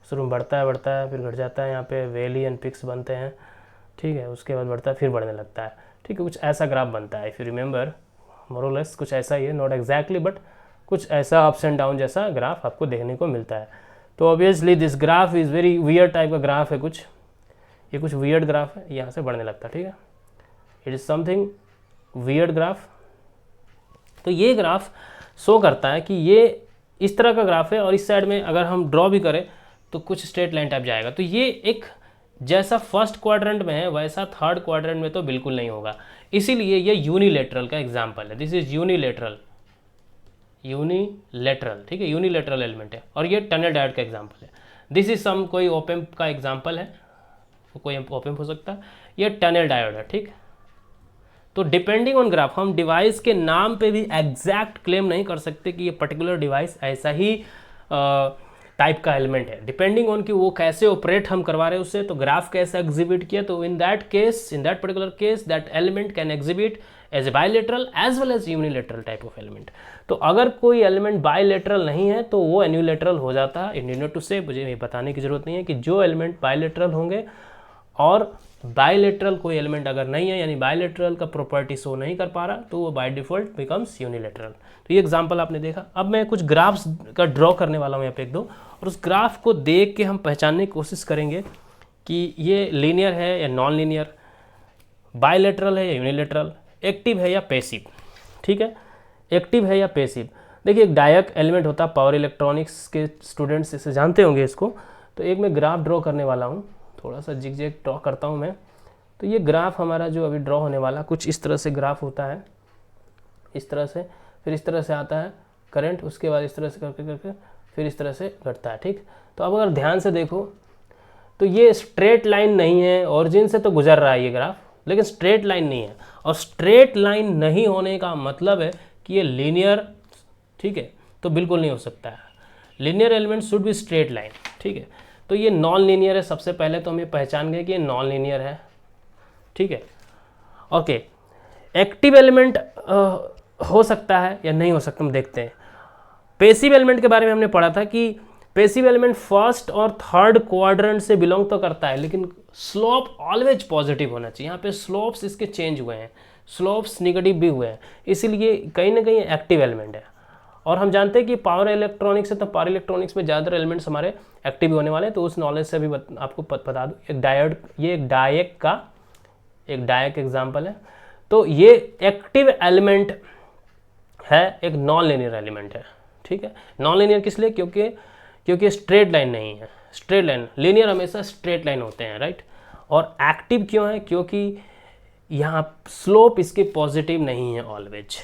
शुरू में बढ़ता है फिर घट जाता है, यहाँ पे वैली एंड पिक्स बनते हैं, ठीक है। उसके बाद बढ़ता है फिर बढ़ने लगता है, ठीक है। कुछ ऐसा ग्राफ बनता है, इफ़ यू रिमेंबर मोरलेस कुछ ऐसा ही है, नॉट एग्जैक्टली बट कुछ ऐसा अप्स एंड डाउन जैसा ग्राफ आपको देखने को मिलता है। तो obviously this graph is very weird type का ग्राफ है, कुछ ये कुछ वियर्ड ग्राफ है, यहाँ से बढ़ने लगता है, ठीक है। It is something weird graph. तो ये ग्राफ शो करता है कि ये इस तरह का ग्राफ है, और इस साइड में अगर हम ड्रॉ भी करें तो कुछ स्ट्रेट लाइन टाइप जाएगा। तो ये एक जैसा फर्स्ट क्वाड्रेंट में है वैसा थर्ड क्वाड्रेंट में तो बिल्कुल नहीं होगा, इसीलिए ये यूनिलेटरल का एग्जांपल है। दिस इज यूनिलेटरल, ठीक है, यूनिलेटरल एलिमेंट है। और ये टनल डायोड का एग्जांपल है। दिस इज सम कोई ओपेम्प का एग्जांपल है, कोई ओपेम्प हो सकता है, ये टनल डायोड है, ठीक। तो डिपेंडिंग ऑन ग्राफ, हम डिवाइस के नाम पे भी एग्जैक्ट क्लेम नहीं कर सकते कि ये पर्टिकुलर डिवाइस ऐसा ही टाइप का एलिमेंट है, डिपेंडिंग ऑन कि वो कैसे ऑपरेट हम करवा रहे हैं उससे, तो ग्राफ कैसे एग्जिबिट किया। तो in that particular case that element can exhibit as a bilateral as well as unilateral type of element. तो अगर कोई एलिमेंट बाइलेटरल नहीं है तो वो यूनिलेटरल हो जाता है। इन यूनिट टू से मुझे ये बताने की जरूरत नहीं है कि जो एलिमेंट बाइलेटरल होंगे, और बाइलेटरल कोई एलिमेंट अगर नहीं है, यानी बाइलेटरल का प्रॉपर्टी शो नहीं कर पा रहा, तो वो बाय डिफॉल्ट बिकम्स यूनिलेटरल। तो ये एग्जांपल आपने देखा। अब मैं कुछ ग्राफ्स का ड्रॉ करने वाला हूँ यहाँ पे एक दो, और उस ग्राफ को देख के हम पहचानने की कोशिश करेंगे कि ये लीनियर है या नॉन लीनियर, बाइलेटरल है या यूनिलेटरल, एक्टिव है या पैसिव, ठीक है, एक्टिव है या पैसिव। देखिए एक डायक एलिमेंट होता है, पावर इलेक्ट्रॉनिक्स के स्टूडेंट्स इसे जानते होंगे इसको। तो एक मैं ग्राफ ड्रॉ करने वाला हूँ, थोड़ा सा जिग ड्रॉ करता हूँ मैं। तो ये ग्राफ हमारा जो अभी ड्रॉ होने वाला कुछ इस तरह से ग्राफ होता है, इस तरह से, फिर इस तरह से आता है करंट, उसके बाद इस तरह से करके करके फिर इस तरह से घटता है, ठीक। तो अब अगर ध्यान से देखो तो ये स्ट्रेट लाइन नहीं है, ओरिजिन से तो गुजर रहा है ये ग्राफ, लेकिन स्ट्रेट लाइन नहीं है। और स्ट्रेट लाइन नहीं होने का मतलब है कि ये लीनियर, ठीक है, तो बिल्कुल नहीं हो सकता है। Linear element should be straight line, ठीक है। तो ये नॉन लीनियर है, सबसे पहले तो हम ये पहचान गए कि ये नॉन लीनियर है, ठीक है। ओके, एक्टिव एलिमेंट हो सकता है या नहीं हो सकता, हम देखते हैं। पैसिव एलिमेंट के बारे में हमने पढ़ा था कि पैसिव एलिमेंट फर्स्ट और थर्ड क्वाड्रेंट से बिलोंग तो करता है, लेकिन स्लोप ऑलवेज पॉजिटिव होना चाहिए। यहाँ पे स्लोप्स इसके चेंज हुए हैं, स्लोप्स निगेटिव भी हुए हैं, इसीलिए कहीं ना कहीं एक्टिव एलिमेंट है। और हम जानते हैं कि पावर इलेक्ट्रॉनिक्स है, तो पावर इलेक्ट्रॉनिक्स में ज़्यादातर एलिमेंट्स हमारे एक्टिव होने वाले हैं। तो उस नॉलेज से भी आपको बता दूँ, एक डायोड, ये एक डायक एग्जाम्पल है। तो ये एक्टिव एलिमेंट है एक नॉन लीनियर एलिमेंट है, ठीक है। नॉन लीनियर किस लिए? क्योंकि स्ट्रेट लाइन नहीं है, स्ट्रेट लाइन, लीनियर हमेशा स्ट्रेट लाइन होते हैं, राइट। और एक्टिव क्यों है? क्योंकि यहाँ स्लोप इसके पॉजिटिव नहीं है ऑलवेज,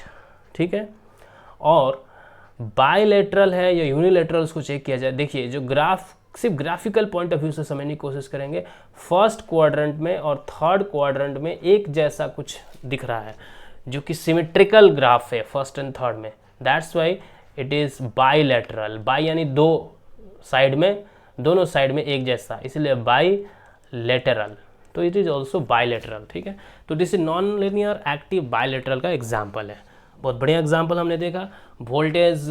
ठीक है। और बायलेटरल है या यूनिलेटरल, उसको चेक किया जाए। देखिए जो ग्राफ सिर्फ ग्राफिकल पॉइंट ऑफ व्यू से समझने की कोशिश करेंगे, फर्स्ट क्वाड्रेंट में और थर्ड क्वाड्रेंट में एक जैसा कुछ दिख रहा है जो कि सिमेट्रिकल ग्राफ है फर्स्ट एंड थर्ड में, that's why it is bilateral. Bi यानी दो साइड में, दोनों साइड में एक जैसा, इसलिए बायलेटरल, तो इट इज़ ऑल्सो बायलेटरल, ठीक है। तो this is non linear active bilateral का एग्जाम्पल है। बहुत बढ़िया एग्जाम्पल हमने देखा। वोल्टेज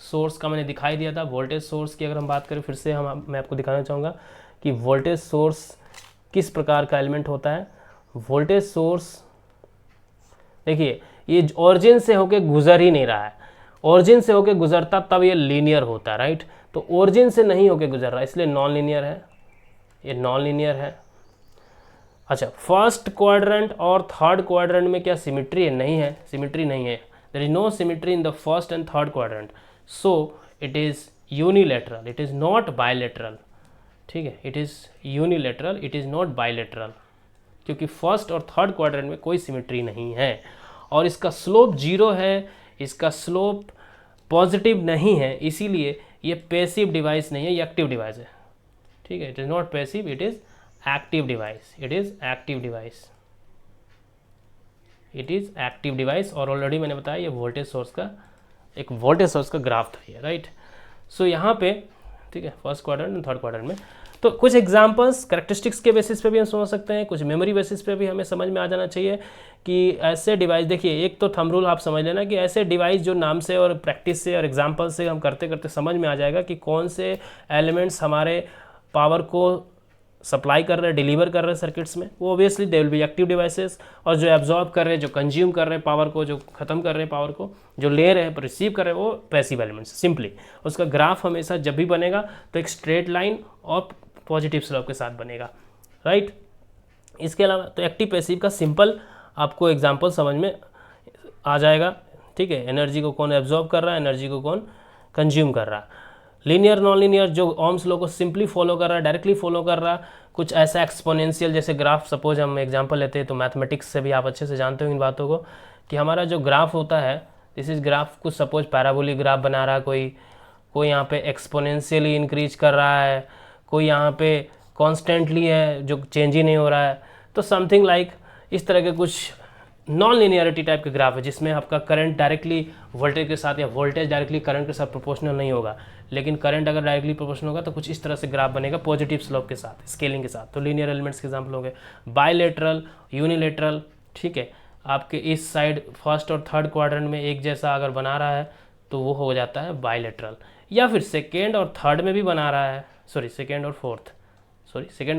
सोर्स का मैंने दिखाई दिया था। वोल्टेज सोर्स की अगर हम बात करें फिर से मैं आपको दिखाना चाहूँगा कि वोल्टेज सोर्स किस प्रकार का एलिमेंट होता है। वोल्टेज सोर्स देखिए ये ओरिजिन से होके गुजर ही नहीं रहा है, ओरिजिन से होके गुजरता तब ये लीनियर होता है, राइट। तो ओरिजिन से नहीं होके गुजर रहा इसलिए नॉन लीनियर है, ये नॉन लीनियर है। अच्छा, फर्स्ट क्वाड्रेंट और थर्ड क्वाड्रेंट में क्या सिमिट्री है? नहीं है, सिमिट्री नहीं है। There is no symmetry in the first and third quadrant, so it is unilateral, it is not bilateral, ठीक है। It is unilateral, it is not bilateral, क्योंकि फर्स्ट और थर्ड क्वाड्रेंट में कोई सिमिट्री नहीं है और इसका स्लोप जीरो है, इसका स्लोप पॉजिटिव नहीं है, इसीलिए ये पैसिव डिवाइस नहीं है, ये एक्टिव डिवाइस है, ठीक है। It is not passive, it is active device, it is active device, it is active device. और ऑलरेडी मैंने बताया ये वोल्टेज सोर्स का, एक वोल्टेज सोर्स का ग्राफ था ये, राइट। सो यहाँ पे, ठीक है, first quadrant and third quadrant में तो कुछ एग्जांपल्स कैरेक्टरिस्टिक्स के बेसिस पे भी हम समझ सकते हैं, कुछ मेमोरी बेसिस पे भी हमें समझ में आ जाना चाहिए कि ऐसे डिवाइस, देखिए एक तो थंब रूल आप समझ लेना कि ऐसे डिवाइस जो नाम से और प्रैक्टिस से और एग्जांपल से हम करते करते समझ में आ जाएगा कि कौन से एलिमेंट्स हमारे पावर को सप्लाई कर रहे हैं, डिलीवर कर रहे हैं सर्किट्स में, वो obviously they will be active devices. और जो एब्जॉर्ब कर रहे हैं, जो कंज्यूम कर रहे हैं पावर को, जो ख़त्म कर रहे हैं पावर को, जो ले रहे हैं, रिसीव कर रहे हैं, वो पैसिव एलिमेंट्स। सिंपली उसका ग्राफ हमेशा जब भी बनेगा तो एक स्ट्रेट लाइन और पॉजिटिव स्लोप के साथ बनेगा, राइट। इसके अलावा तो एक्टिव पैसिव का सिंपल आपको एग्जाम्पल समझ में आ जाएगा, ठीक है। एनर्जी को कौन एब्जॉर्ब कर रहा है, एनर्जी को कौन कंज्यूम कर रहा है। लीनियर नॉन लीनियर जो ओम्स लॉ को सिंपली फॉलो कर रहा है, डायरेक्टली फॉलो कर रहा है, कुछ ऐसा एक्सपोनेंशियल जैसे ग्राफ, सपोज हम एग्जांपल लेते हैं तो मैथमेटिक्स से भी आप अच्छे से जानते हो इन बातों को कि हमारा जो ग्राफ होता है, दिस इज ग्राफ, कुछ सपोज पैराबोलिक ग्राफ बना रहा है कोई यहाँ पे एक्सपोनेंशियली इंक्रीज कर रहा है, कोई यहाँ पे कॉन्स्टेंटली है जो चेंज ही नहीं हो रहा है। तो समथिंग लाइक इस तरह के कुछ नॉन लिनियरिटी टाइप के ग्राफ है जिसमें आपका करंट डायरेक्टली वोल्टेज के साथ या वोल्टेज डायरेक्टली करंट के साथ प्रोपोर्शनल नहीं होगा, लेकिन करंट अगर डायरेक्टली प्रोपोर्शनल होगा तो कुछ इस तरह से ग्राफ बनेगा पॉजिटिव स्लोप के साथ, स्केलिंग के साथ। तो लीनियर एलिमेंट्स के एग्जाम्पल हो गए बायलेटरल, यूनिलेटरल, ठीक है। आपके इस साइड फर्स्ट और थर्ड क्वाड्रेंट में एक जैसा अगर बना रहा है तो वो हो जाता है बायलेटरल, या फिर सेकेंड और थर्ड में भी बना रहा है, सेकेंड और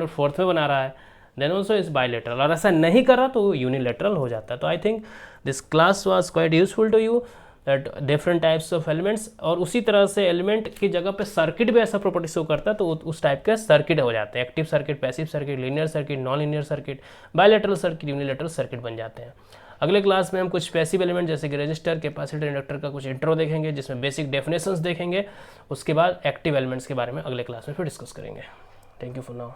फोर्थ में बना रहा है, देन ऑल्सो इज बायलेटरल। और ऐसा नहीं कर रहा तो यूनिलेटरल हो जाता है। तो I think this class was quite useful to you, that different types of elements. और उसी तरह से एलिमेंट की जगह पे सर्किट भी ऐसा प्रॉपर्टी शो करता है तो उस टाइप के सर्किट हो जाते हैं, active circuit, passive circuit, linear circuit, non linear circuit, bilateral circuit, unilateral circuit बन जाते हैं। अगले क्लास में हम कुछ पैसिव एलिमेंट जैसे कि रजिस्टर, कैपेसिटर, इंडक्टर का कुछ इंट्रो देखेंगे जिसमें बेसिक डेफिनेशंस देखेंगे। उसके बाद एक्टिव एलिमेंट्स के बारे में अगले क्लास में फिर डिस्कस करेंगे। Thank you for now.